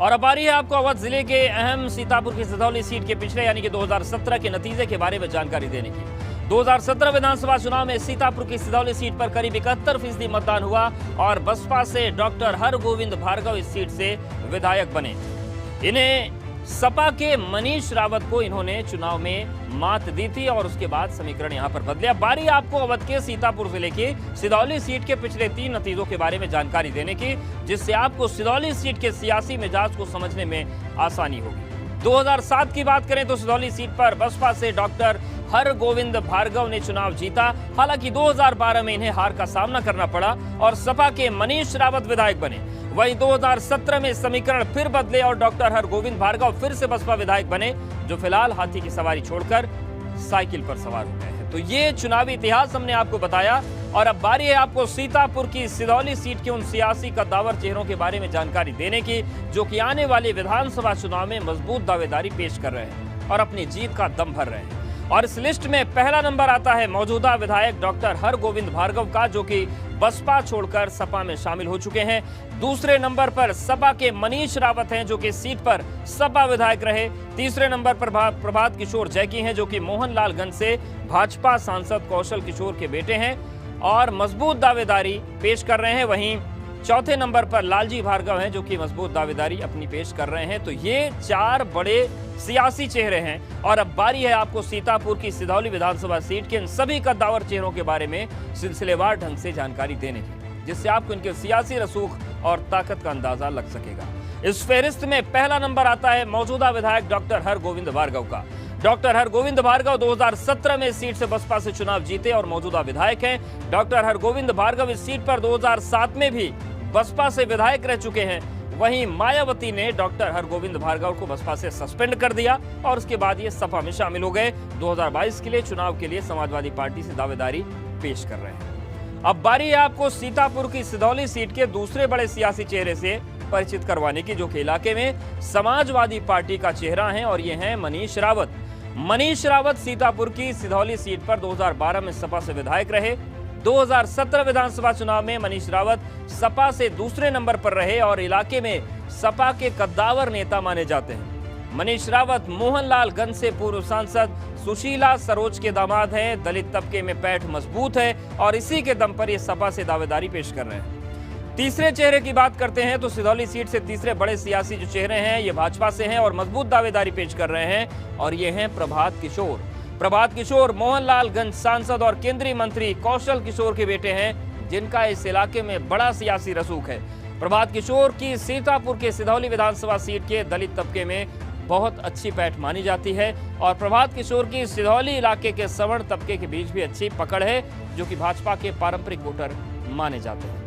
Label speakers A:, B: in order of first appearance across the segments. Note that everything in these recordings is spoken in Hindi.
A: और अब बारी है आपको अवध जिले के अहम सीतापुर की सिधौली सीट के पिछले यानी कि 2017 के नतीजे के बारे में जानकारी देने की। 2017 विधानसभा चुनाव में सीतापुर की सिधौली सीट पर करीब 71% मतदान हुआ और बसपा से डॉक्टर हरगोविंद भार्गव इस सीट से विधायक बने। इन्हें सपा के मनीष रावत को इन्होंने चुनाव में मात दी थी और उसके बाद समीकरण यहां पर बदले। अब बारी आपको अवध के सीतापुर जिले की सिधौली सीट के पिछले 3 नतीजों के बारे में जानकारी देने की, जिससे आपको सिधौली सीट के सियासी मिजाज को समझने में आसानी होगी। 2007 की बात करें तो सिधौली सीट पर बसपा से डॉक्टर हरगोविंद भार्गव ने चुनाव जीता। हालांकि 2012 में इन्हें हार का सामना करना पड़ा और सपा के मनीष रावत विधायक बने। वहीं 2017 में समीकरण फिर बदले और डॉक्टर हरगोविंद भार्गव फिर से बसपा विधायक बने, जो फिलहाल हाथी की सवारी छोड़कर साइकिल पर सवार हो गए हैं। तो ये चुनावी इतिहास हमने आपको बताया और अब बारी है आपको सीतापुर की सिधौली सीट के उन सियासी कद्दावर चेहरों के बारे में जानकारी देने की, जो कि आने वाले विधानसभा चुनाव में मजबूत दावेदारी पेश कर रहे हैं और अपनी जीत का दम भर रहे हैं। और इस लिस्ट में पहला नंबर आता है मौजूदा विधायक डॉक्टर हरगोविंद भार्गव का, जो कि बसपा छोड़कर सपा में शामिल हो चुके हैं। दूसरे नंबर पर सपा के मनीष रावत हैं, जो कि सीट पर सपा विधायक रहे। तीसरे नंबर पर प्रभात किशोर जैकी हैं, जो कि मोहनलालगंज से भाजपा सांसद कौशल किशोर के बेटे हैं और मजबूत दावेदारी पेश कर रहे हैं। वहीं चौथे नंबर पर लालजी भार्गव हैं, जो कि मजबूत दावेदारी अपनी पेश कर रहे हैं। तो ये 4 बड़े सियासी चेहरे हैं और अब बारी है आपको सीतापुर की सिधौली विधानसभा सीट के इन सभी कद्दावर चेहरों के बारे में सिलसिलेवार ढंग से जानकारी देने की, जिससे आपको इनके सियासी रसूख और ताकत का अंदाजा लग सकेगा। इस फहरिस्त में पहला नंबर आता है मौजूदा विधायक डॉक्टर हरगोविंद भार्गव का। डॉक्टर हरगोविंद भार्गव 2017 में इस सीट से बसपा से चुनाव जीते और मौजूदा विधायक हैं। डॉक्टर हरगोविंद भार्गव इस सीट पर 2007 में भी बसपा से विधायक रह चुके हैं। वहीं मायावती ने डॉक्टर हरगोविंद भार्गव को बसपा से सस्पेंड कर दिया और उसके बाद ये सपा में शामिल हो गए। 2022 के लिए चुनाव के लिए समाजवादी पार्टी से दावेदारी पेश कर रहे हैं। अब बारी है आपको सीतापुर की सिधौली सीट के दूसरे बड़े सियासी चेहरे से परिचित करवाने की, जो कि इलाके में समाजवादी पार्टी का चेहरा है और ये हैं मनीष रावत। मनीष रावत सीतापुर की सिधौली सीट पर 2012 में सपा से विधायक रहे। 2017 विधानसभा चुनाव में मनीष रावत सपा से दूसरे नंबर पर रहे और इलाके में सपा के कद्दावर नेता माने जाते हैं। मनीष रावत मोहनलालगंज से पूर्व सांसद सुशीला सरोज के दामाद हैं। दलित तबके में पैठ मजबूत है और इसी के दम पर ये सपा से दावेदारी पेश कर रहे हैं। तीसरे चेहरे की बात करते हैं तो सिधौली सीट से तीसरे बड़े सियासी जो चेहरे हैं ये भाजपा से हैं और मजबूत दावेदारी पेश कर रहे हैं और ये हैं प्रभात किशोर। प्रभात किशोर मोहनलालगंज सांसद और केंद्रीय मंत्री कौशल किशोर के बेटे हैं, जिनका इस इलाके में बड़ा सियासी रसूख है। प्रभात किशोर की सीतापुर के सिधौली विधानसभा सीट के दलित तबके में बहुत अच्छी पैठ मानी जाती है और प्रभात किशोर की सिधौली इलाके के सवर्ण तबके के बीच भी अच्छी पकड़ है, जो कि भाजपा के पारंपरिक वोटर माने जाते हैं।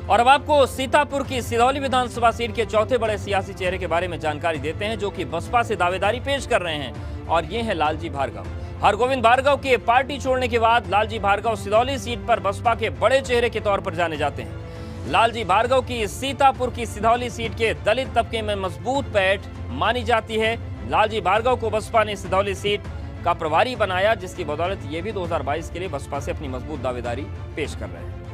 A: और अब आपको सीतापुर की सिधौली विधानसभा सीट के चौथे बड़े सियासी चेहरे के बारे में जानकारी देते हैं, जो कि बसपा से दावेदारी पेश कर रहे हैं और ये है लालजी भार्गव। हरगोविंद भार्गव के पार्टी छोड़ने के बाद लालजी भार्गव सिधौली सीट पर बसपा के बड़े चेहरे के तौर पर जाने जाते हैं। लालजी भार्गव की सीतापुर की सिधौली सीट के दलित तबके में मजबूत पैठ मानी जाती है। लालजी भार्गव को बसपा ने सिधौली सीट का प्रभारी बनाया, जिसकी बदौलत ये भी 2022 के लिए बसपा से अपनी मजबूत दावेदारी पेश कर रहे हैं।